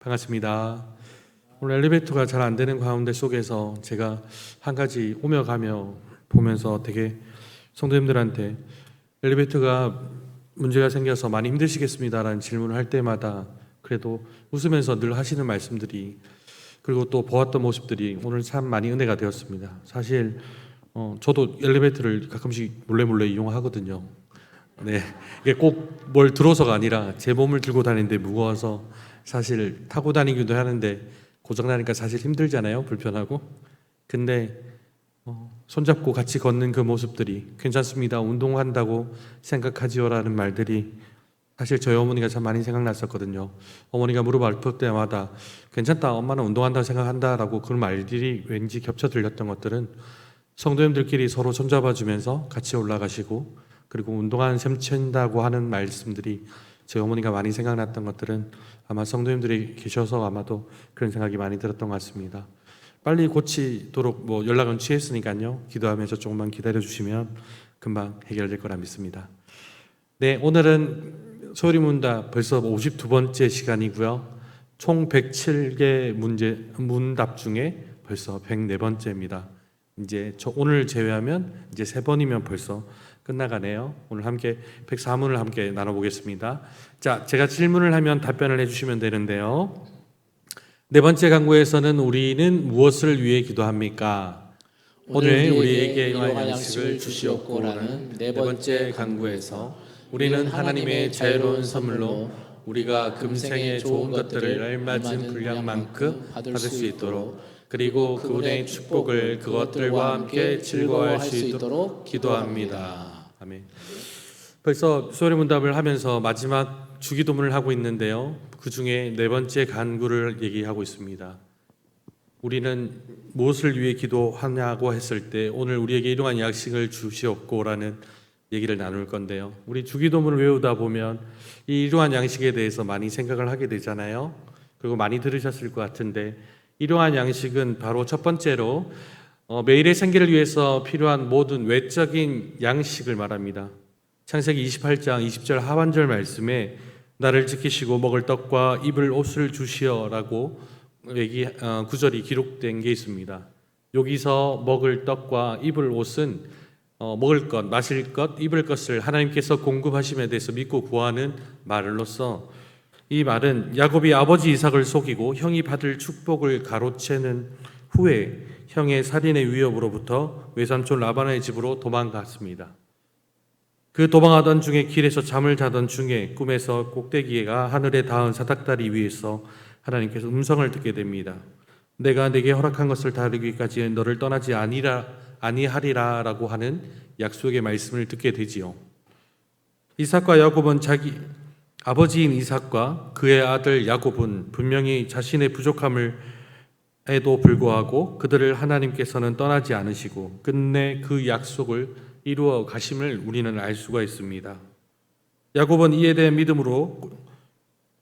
반갑습니다. 오늘 엘리베이터가 잘 안 되는 가운데 속에서 제가 한 가지 오며 가며 보면서 되게 성도님들한테 엘리베이터가 문제가 생겨서 많이 힘드시겠습니다라는 질문을 할 때마다 그래도 웃으면서 늘 하시는 말씀들이, 그리고 또 보았던 모습들이 오늘 참 많이 은혜가 되었습니다. 사실 저도 엘리베이터를 가끔씩 몰래 이용하거든요. 네, 이게 꼭 뭘 들어서가 아니라 제 몸을 들고 다니는데 무거워서 사실 타고 다니기도 하는데 고장나니까 사실 힘들잖아요. 불편하고. 근데 손잡고 같이 걷는 그 모습들이 괜찮습니다, 운동한다고 생각하지요라는 말들이 사실 저희 어머니가 참 많이 생각났었거든요. 어머니가 무릎 아플 때마다 괜찮다, 엄마는 운동한다고 생각한다라고 그런 말들이 왠지 겹쳐 들렸던 것들은 성도님들끼리 서로 손잡아 주면서 같이 올라가시고, 그리고 운동하는 셈 친다고 하는 말씀들이 저희 어머니가 많이 생각났던 것들은 아마 성도님들이 계셔서 아마도 그런 생각이 많이 들었던 것 같습니다. 빨리 고치도록 연락은 취했으니까요, 기도하면서 조금만 기다려 주시면 금방 해결될 거라 믿습니다. 네, 오늘은 소리문답 벌써 52번째 시간이고요. 총 107개 문답 중에 벌써 104번째입니다. 이제 오늘 제외하면 이제 3번이면 벌써 끝나가네요. 오늘 함께 104문을 함께 나눠보겠습니다. 자, 제가 질문을 하면 답변을 해주시면 되는데요. 네 번째 강구에서는 우리는 무엇을 위해 기도합니까? 오늘 우리에게 일용할 양식을 주시옵고라는 네 번째 강구에서 우리는 하나님의 자유로운 선물로 우리가 금생의 좋은 것들을 알맞은 분량만큼 받을 수 있도록, 그리고 그분의 축복을 그것들과 함께 즐거워할 수 있도록 기도합니다. 아멘. 벌써 소리문답을 하면서 마지막 주기도문을 하고 있는데요, 그 중에 네 번째 간구를 얘기하고 있습니다. 우리는 무엇을 위해 기도하냐고 했을 때 오늘 우리에게 일용할 양식을 주시옵고라는 얘기를 나눌 건데요, 우리 주기도문을 외우다 보면 이 일용할 양식에 대해서 많이 생각을 하게 되잖아요. 그리고 많이 들으셨을 것 같은데, 일용할 양식은 바로 첫 번째로 매일의 생계를 위해서 필요한 모든 외적인 양식을 말합니다. 창세기 28장 20절 하반절 말씀에 나를 지키시고 먹을 떡과 입을 옷을 주시어라고 구절이 기록된 게 있습니다. 여기서 먹을 떡과 입을 옷은 먹을 것, 마실 것, 입을 것을 하나님께서 공급하심에 대해서 믿고 구하는 말로서, 이 말은 야곱이 아버지 이삭을 속이고 형이 받을 축복을 가로채는 후에 형의 살인의 위협으로부터 외삼촌 라반의 집으로 도망갔습니다. 그 도망하던 중에 길에서 잠을 자던 중에 꿈에서 꼭대기가 하늘에 닿은 사닥다리 위에서 하나님께서 음성을 듣게 됩니다. 내가 내게 허락한 것을 다 이루기까지 너를 떠나지 아니하리라 라고 하는 약속의 말씀을 듣게 되지요. 이삭과 야곱은 자기 아버지인 이삭과 그의 아들 야곱은 분명히 자신의 부족함에도 불구하고 그들을 하나님께서는 떠나지 않으시고 끝내 그 약속을 이루어 가심을 우리는 알 수가 있습니다. 야곱은 이에 대한 믿음으로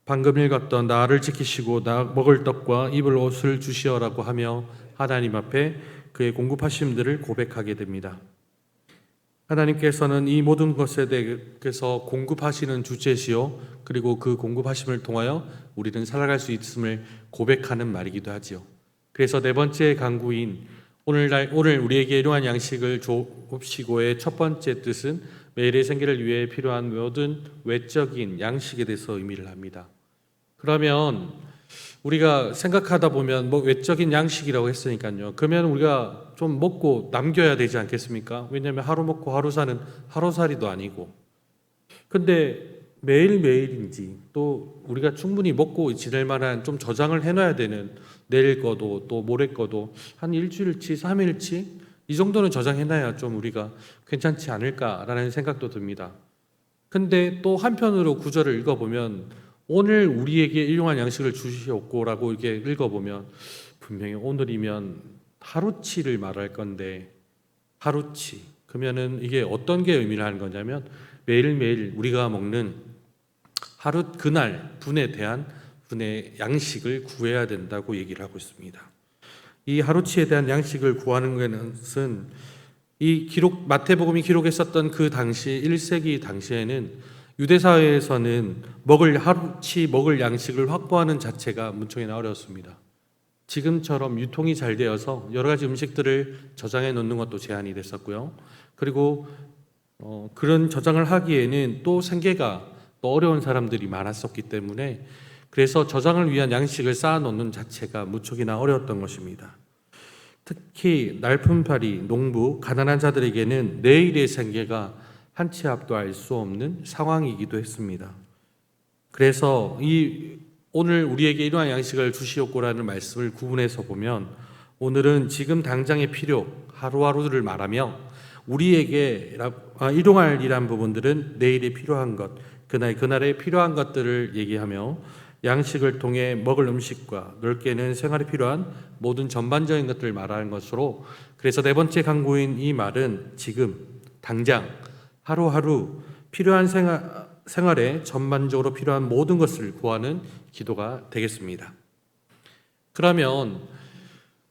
방금 읽었던 나를 지키시고 나 먹을 떡과 입을 옷을 주시어라고 하며 하나님 앞에 그의 공급하심들을 고백하게 됩니다. 하나님께서는 이 모든 것에 대해서 공급하시는 주체시요, 그리고 그 공급하심을 통하여 우리는 살아갈 수 있음을 고백하는 말이기도 하지요. 그래서 네 번째 강구인 오늘 우리에게 일용할 양식을 주옵시고의 첫 번째 뜻은 매일의 생계를 위해 필요한 모든 외적인 양식에 대해서 의미를 합니다. 그러면 우리가 생각하다 보면 외적인 양식이라고 했으니까요, 그러면 우리가 좀 먹고 남겨야 되지 않겠습니까? 왜냐하면 하루 먹고 하루 사는 하루살이도 아니고. 근데 매일매일인지 또 우리가 충분히 먹고 지낼 만한 좀 저장을 해놔야 되는, 내일 거도 또 모레 거도 한 일주일치 3일치 이 정도는 저장해놔야 좀 우리가 괜찮지 않을까라는 생각도 듭니다. 근데 또 한편으로 구절을 읽어보면 오늘 우리에게 일용할 양식을 주시옵고라고 이렇게 읽어보면 분명히 오늘이면 하루치를 말할 건데, 하루치 그러면은 이게 어떤 게 의미를 하는 거냐면 매일매일 우리가 먹는 하루 그날 분의 양식을 구해야 된다고 얘기를 하고 있습니다. 이 하루치에 대한 양식을 구하는 것은 이 마태복음이 기록했었던 그 당시 1세기 당시에는 유대 사회에서는 하루치 먹을 양식을 확보하는 자체가 무척이나 어려웠습니다. 지금처럼 유통이 잘 되어서 여러 가지 음식들을 저장해 놓는 것도 제한이 됐었고요. 그리고 그런 저장을 하기에는 또 생계가 또 어려운 사람들이 많았었기 때문에 그래서 저장을 위한 양식을 쌓아 놓는 자체가 무척이나 어려웠던 것입니다. 특히 날품팔이, 농부, 가난한 자들에게는 내일의 생계가 한 치 앞도 알 수 없는 상황이기도 했습니다. 그래서 오늘 우리에게 이러한 양식을 주시옵고라는 말씀을 구분해서 보면 오늘은 지금 당장의 필요, 하루하루를 말하며 우리에게 일용할 일한 부분들은 내일에 필요한 것, 그날에 필요한 것들을 얘기하며 양식을 통해 먹을 음식과 넓게는 생활에 필요한 모든 전반적인 것들을 말하는 것으로 그래서 네 번째 강구인 이 말은 지금 당장 하루하루 필요한 생활에 전반적으로 필요한 모든 것을 구하는 기도가 되겠습니다. 그러면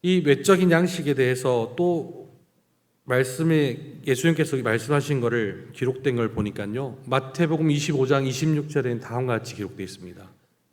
이 외적인 양식에 대해서 또 말씀에 예수님께서 말씀하신 것을 기록된 걸 보니까요. 마태복음 25장 26절에는 다음과 같이 기록되어 있습니다.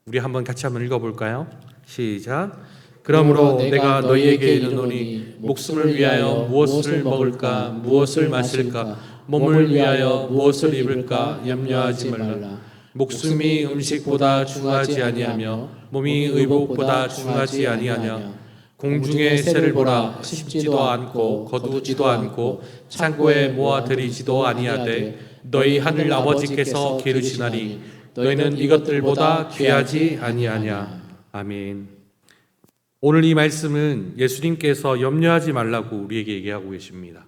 우리 같이 한번 읽어볼까요? 시작. 그러므로 내가 너희에게 이르노니 목숨을 위하여 무엇을 먹을까 무엇을 마실까 몸을 위하여 무엇을 입을까 염려하지 말라. 목숨이 음식보다 중하지 아니하며 몸이 의복보다 중하지 아니하냐. 공중의 새를 보라. 심지도 않고 거두지도 않고 창고에 모아들이지도 아니하되 너희 하늘 아버지께서 기르시나니 너희는 이것들보다 귀하지 아니하냐. 아멘. 오늘 이 말씀은 예수님께서 염려하지 말라고 우리에게 얘기하고 계십니다.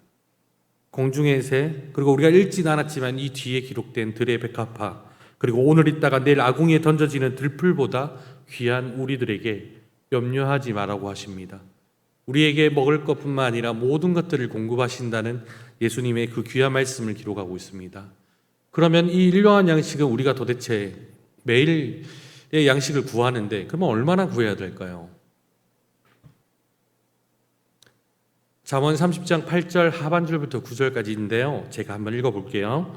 공중의 새, 그리고 우리가 읽진 않았지만 이 뒤에 기록된 들의 백합화, 그리고 오늘 있다가 내일 아궁이에 던져지는 들풀보다 귀한 우리들에게 염려하지 말라고 하십니다. 우리에게 먹을 것뿐만 아니라 모든 것들을 공급하신다는 예수님의 그 귀한 말씀을 기록하고 있습니다. 그러면 이 일용할 양식은 우리가 도대체 매일의 양식을 구하는데 그러면 얼마나 구해야 될까요? 잠언 30장 8절 하반절부터 9절까지인데요. 제가 한번 읽어볼게요.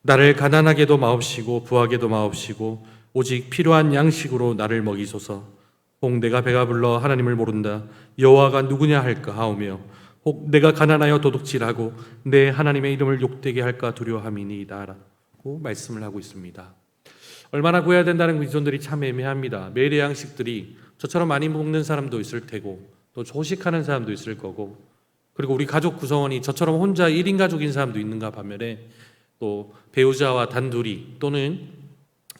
나를 가난하게도 마옵시고 부하게도 마옵시고 오직 필요한 양식으로 나를 먹이소서. 혹 내가 배가 불러 하나님을 모른다. 여호와가 누구냐 할까 하오며 혹 내가 가난하여 도둑질하고 내 하나님의 이름을 욕되게 할까 두려워함이니이다 라고 말씀을 하고 있습니다. 얼마나 구해야 된다는 기준들이 참 애매합니다. 매일의 양식들이 저처럼 많이 먹는 사람도 있을 테고 또 조식하는 사람도 있을 거고 그리고 우리 가족 구성원이 저처럼 혼자 1인 가족인 사람도 있는가 반면에 또 배우자와 단둘이 또는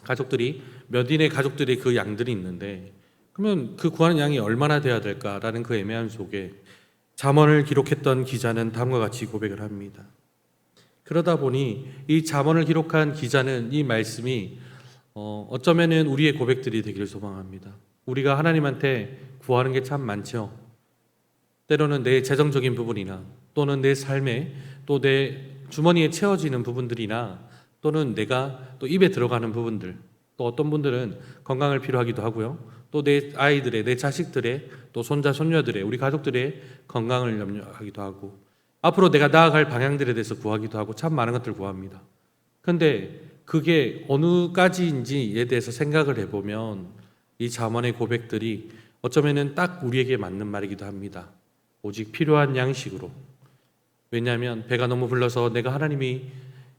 가족들이 몇 인의 가족들의 그 양들이 있는데 그러면 그 구하는 양이 얼마나 돼야 될까라는 그 애매한 속에 잠언을 기록했던 기자는 다음과 같이 고백을 합니다. 그러다 보니 이 잠언을 기록한 기자는 이 말씀이 어쩌면은 우리의 고백들이 되기를 소망합니다. 우리가 하나님한테 구하는 게 참 많죠. 때로는 내 재정적인 부분이나 또는 내 삶에 또 내 주머니에 채워지는 부분들이나 또는 내가 또 입에 들어가는 부분들 또 어떤 분들은 건강을 필요하기도 하고요. 또 내 아이들의 내 자식들의 또 손자 손녀들의 우리 가족들의 건강을 염려하기도 하고 앞으로 내가 나아갈 방향들에 대해서 구하기도 하고 참 많은 것들을 구합니다. 그런데 그게 어느까지인지에 대해서 생각을 해보면 이 잠언의 고백들이 어쩌면은 딱 우리에게 맞는 말이기도 합니다. 오직 필요한 양식으로. 왜냐하면 배가 너무 불러서 내가 하나님이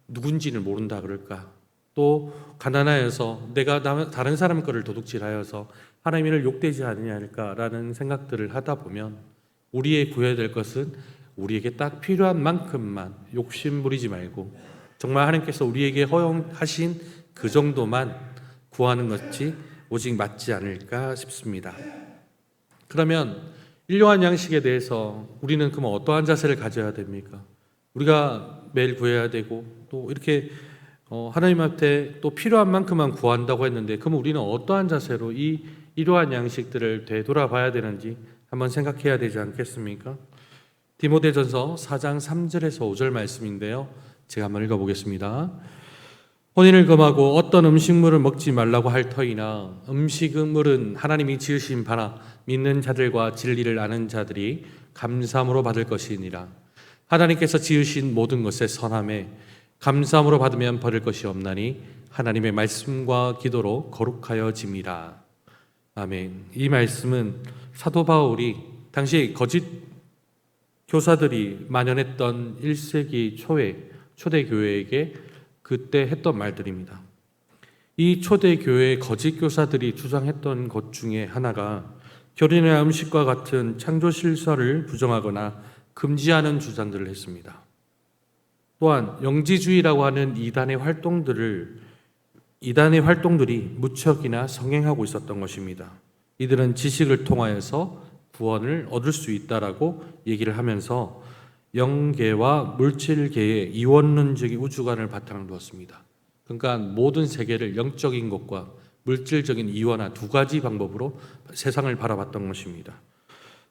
누군지를 모른다 그럴까? 또 가난하여서 내가 다른 사람 거를 도둑질하여서 하나님을 욕되지 않느냐 할까라는 생각들을 하다 보면 우리의 구해야 될 것은 우리에게 딱 필요한 만큼만 욕심 부리지 말고 정말 하나님께서 우리에게 허용하신 그 정도만 구하는 것이 오직 맞지 않을까 싶습니다. 그러면 일용할 양식에 대해서 우리는 그럼 어떠한 자세를 가져야 됩니까? 우리가 매일 구해야 되고 또 이렇게 하나님한테 또 필요한 만큼만 구한다고 했는데 그럼 우리는 어떠한 자세로 이 이러한 양식들을 되돌아봐야 되는지 한번 생각해야 되지 않겠습니까? 디모데전서 4장 3절에서 5절 말씀인데요. 제가 한번 읽어보겠습니다. 혼인을 금하고 어떤 음식물을 먹지 말라고 할 터이나 음식물은 하나님이 지으신 바라 믿는 자들과 진리를 아는 자들이 감사함으로 받을 것이니라. 하나님께서 지으신 모든 것에 선함에 감사함으로 받으면 버릴 것이 없나니 하나님의 말씀과 기도로 거룩하여짐이라. 아멘. 이 말씀은 사도 바울이 당시 거짓 교사들이 만연했던 1세기 초에 초대교회에게 그때 했던 말들입니다. 이 초대교회의 거짓 교사들이 주장했던 것 중에 하나가 결혼이나 음식과 같은 창조 실설을 부정하거나 금지하는 주장들을 했습니다. 또한 영지주의라고 하는 이단의 활동들이 무척이나 성행하고 있었던 것입니다. 이들은 지식을 통하여서 구원을 얻을 수 있다라고 얘기를 하면서 영계와 물질계의 이원론적인 우주관을 바탕으로 두었습니다. 그러니까 모든 세계를 영적인 것과 물질적인 이원화 두 가지 방법으로 세상을 바라봤던 것입니다.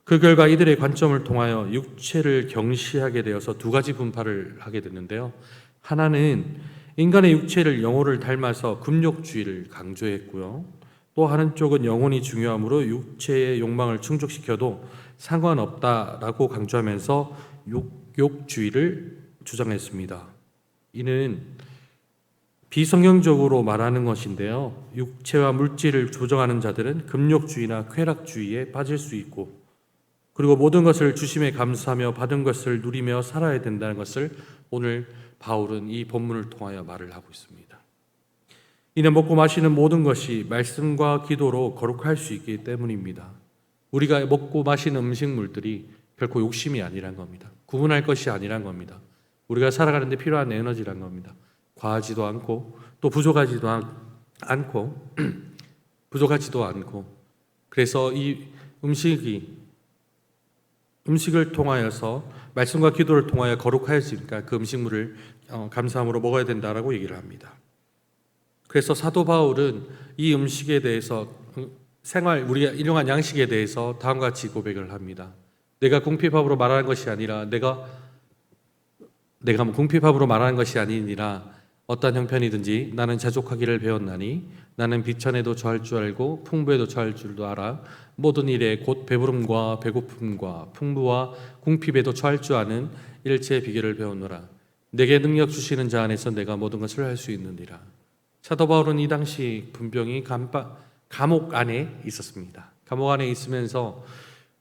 그 결과 이들의 관점을 통하여 육체를 경시하게 되어서 두 가지 분파를 하게 됐는데요. 하나는 인간의 육체를 영혼을 닮아서 금욕주의를 강조했고요. 또 하는 쪽은 영혼이 중요하므로 육체의 욕망을 충족시켜도 상관없다라고 강조하면서 욕주의를 주장했습니다. 이는 비성경적으로 말하는 것인데요. 육체와 물질을 조정하는 자들은 금욕주의나 쾌락주의에 빠질 수 있고, 그리고 모든 것을 주심에 감사하며 받은 것을 누리며 살아야 된다는 것을 오늘 바울은 이 본문을 통하여 말을 하고 있습니다. 이는 먹고 마시는 모든 것이 말씀과 기도로 거룩할 수 있기 때문입니다. 우리가 먹고 마시는 음식물들이 결코 욕심이 아니란 겁니다. 구분할 것이 아니란 겁니다. 우리가 살아가는 데 필요한 에너지란 겁니다. 과하지도 않고 또 부족하지도 않고 그래서 이 음식을 통하여서 말씀과 기도를 통하여 거룩하였으니까 그 음식물을 감사함으로 먹어야 된다라고 얘기를 합니다. 그래서 사도 바울은 이 음식에 대해서 우리가 일용할 양식에 대해서 다음과 같이 고백을 합니다. 내가 궁핍함으로 말하는 것이 아니라 내가 궁핍함으로 말하는 것이 아니니라 어떤 형편이든지 나는 자족하기를 배웠나니 나는 비천에도 처할 줄 알고 풍부에도 처할 줄도 알아 모든 일에 곧 배부름과 배고픔과 풍부와 궁핍에도 처할 줄 아는 일체의 비결을 배웠노라. 내게 능력 주시는 자 안에서 내가 모든 것을 할 수 있느니라. 사도 바울은 이 당시 분병이 감옥 안에 있었습니다. 감옥 안에 있으면서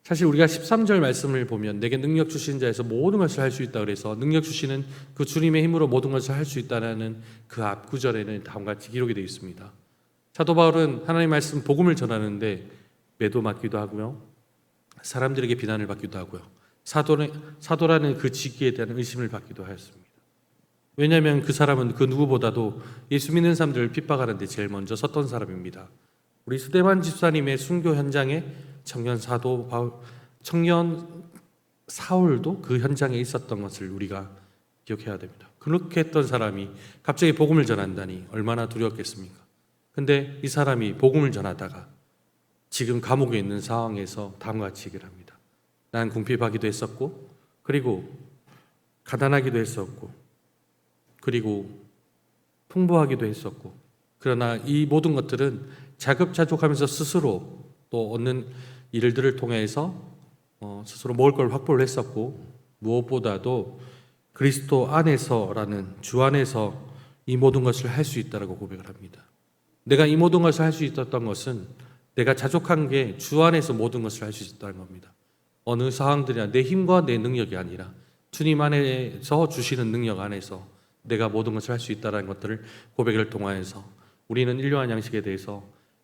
사실 우리가 13절 말씀을 보면 내게 능력 주신 자에서 모든 것을 할 수 있다 그래서 능력 주시는 그 주님의 힘으로 모든 것을 할 수 있다는 그 앞 구절에는 다음과 같이 기록이 되어 있습니다. 사도 바울은 하나님의 말씀 복음을 전하는데 매도 맞기도 하고요. 사람들에게 비난을 받기도 하고요. 사도라는 그 직위에 대한 의심을 받기도 하였습니다. 왜냐하면 그 사람은 그 누구보다도 예수 믿는 사람들을 핍박하는 데 제일 먼저 섰던 사람입니다. 우리 스데반 집사님의 순교 현장에 청년 사울도 그 현장에 있었던 것을 우리가 기억해야 됩니다. 그렇게 했던 사람이 갑자기 복음을 전한다니 얼마나 두려웠겠습니까? 근데 이 사람이 복음을 전하다가 지금 감옥에 있는 상황에서 다음과 같이 얘기를 합니다. 난 궁핍하기도 했었고, 그리고 가난하기도 했었고, 그리고 풍부하기도 했었고, 그러나 이 모든 것들은 자급자족하면서 스스로 또 얻는 일들을 통해서 스스로 먹을 걸 확보를 했었고, 무엇보다도 그리스도 안에서라는 주 안에서 이 모든 것을 할 수 있다라고 고백을 합니다. 내가 이 모든 것을 할 수 있었던 것은 내가 자족한 게 주 안에서 모든 것을 할 수 있다는 겁니다. 어느 상황들이나 내 힘과 내 능력이 아니라 주님 안에서 주시는 능력 안에서 내가 모든 것을 할 수 있다는 것들을 고백을 통하여서 우리는 일용할 양식에 대해서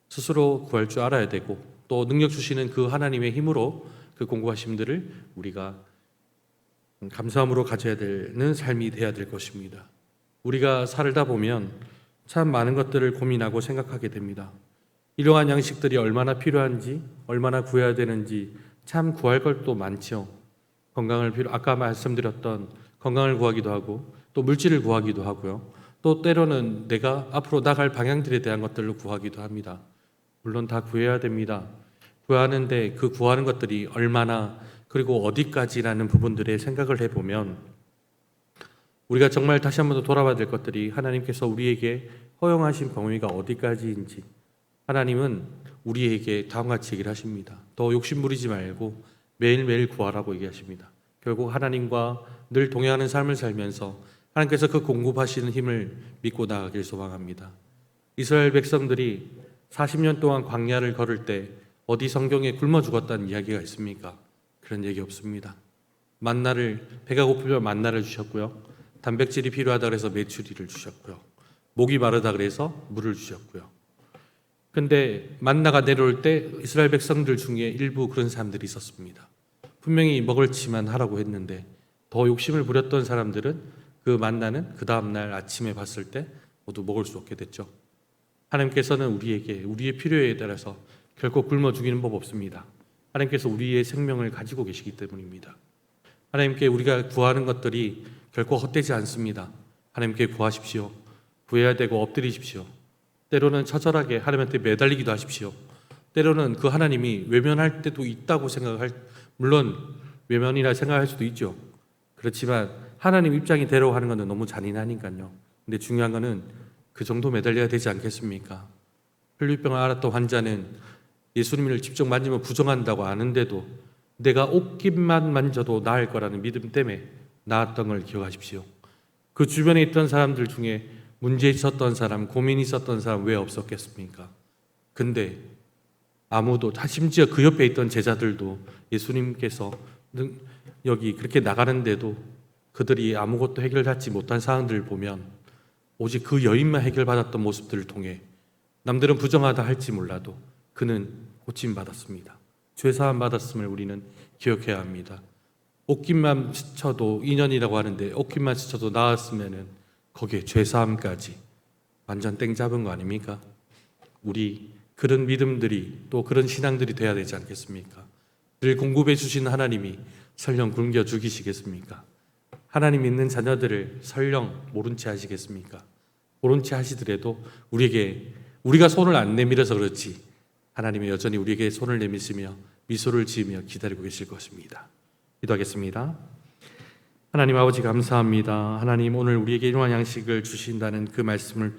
스스로 구할 줄 알아야 되고, 또 능력 주시는 그 하나님의 힘으로 그 공급하심들을 우리가 감사함으로 가져야 되는 삶이 되어야 될 것입니다. 우리가 살다 보면 참 많은 것들을 고민하고 생각하게 됩니다. 일용할 양식들이 얼마나 필요한지, 얼마나 구해야 되는지 참 구할 것도 많죠. 아까 말씀드렸던 건강을 구하기도 하고 또 물질을 구하기도 하고요. 또 때로는 내가 앞으로 나갈 방향들에 대한 것들을 구하기도 합니다. 물론 다 구해야 됩니다. 구하는데 그 구하는 것들이 얼마나 그리고 어디까지라는 부분들에 생각을 해보면 우리가 정말 다시 한번 더 돌아봐야 될 것들이 하나님께서 우리에게 허용하신 범위가 어디까지인지, 하나님은 우리에게 다음과 같이 얘기를 하십니다. 더 욕심 부리지 말고 매일매일 구하라고 얘기하십니다. 결국 하나님과 늘 동행하는 삶을 살면서 하나님께서 그 공급하시는 힘을 믿고 나가길 소망합니다. 이스라엘 백성들이 40년 동안 광야를 걸을 때 어디 성경에 굶어 죽었다는 이야기가 있습니까? 그런 얘기 없습니다. 만나를, 배가 고프면 만나를 주셨고요. 단백질이 필요하다 그래서 메추리를 주셨고요. 목이 마르다 그래서 물을 주셨고요. 근데 만나가 내려올 때 이스라엘 백성들 중에 일부 그런 사람들이 있었습니다. 분명히 먹을지만 하라고 했는데 더 욕심을 부렸던 사람들은 그 만나는 그 다음날 아침에 봤을 때 모두 먹을 수 없게 됐죠. 하나님께서는 우리에게 우리의 필요에 따라서 결코 굶어 죽이는 법 없습니다. 하나님께서 우리의 생명을 가지고 계시기 때문입니다. 하나님께 우리가 구하는 것들이 결코 헛되지 않습니다. 하나님께 구하십시오. 구해야 되고 엎드리십시오. 때로는 처절하게 하나님한테 매달리기도 하십시오. 때로는 그 하나님이 외면할 때도 있다고 물론 외면이라 생각할 수도 있죠. 그렇지만 하나님 입장이 되라고 하는 것은 너무 잔인하니까요. 근데 중요한 것은 그 정도 매달려야 되지 않겠습니까? 혈류병을 앓았던 환자는 예수님을 직접 만지면 부정한다고 아는데도 내가 옷깃만 만져도 나을 거라는 믿음 때문에 나았던 걸 기억하십시오. 그 주변에 있던 사람들 중에 문제 있었던 사람, 고민이 있었던 사람 왜 없었겠습니까? 근데 아무도, 심지어 그 옆에 있던 제자들도 예수님께서 여기 그렇게 나가는데도 그들이 아무것도 해결받지 못한 상황들을 보면 오직 그 여인만 해결받았던 모습들을 통해 남들은 부정하다 할지 몰라도 그는 고침받았습니다. 죄사함 받았음을 우리는 기억해야 합니다. 옷깃만 스쳐도 인연이라고 하는데 옷깃만 스쳐도 나았으면은 거기에 죄사함까지 완전 땡 잡은 거 아닙니까? 우리 그런 믿음들이 또 그런 신앙들이 돼야 되지 않겠습니까? 늘 공급해 주신 하나님이 설령 굶겨 죽이시겠습니까? 하나님 믿는 자녀들을 설령 모른 채 하시겠습니까? 모른 채 하시더라도 우리가 손을 안 내밀어서 그렇지 하나님이 여전히 우리에게 손을 내미시며 미소를 지으며 기다리고 계실 것입니다. 기도하겠습니다. 하나님 아버지 감사합니다. 하나님 오늘 우리에게 일용할 양식을 주신다는 그 말씀을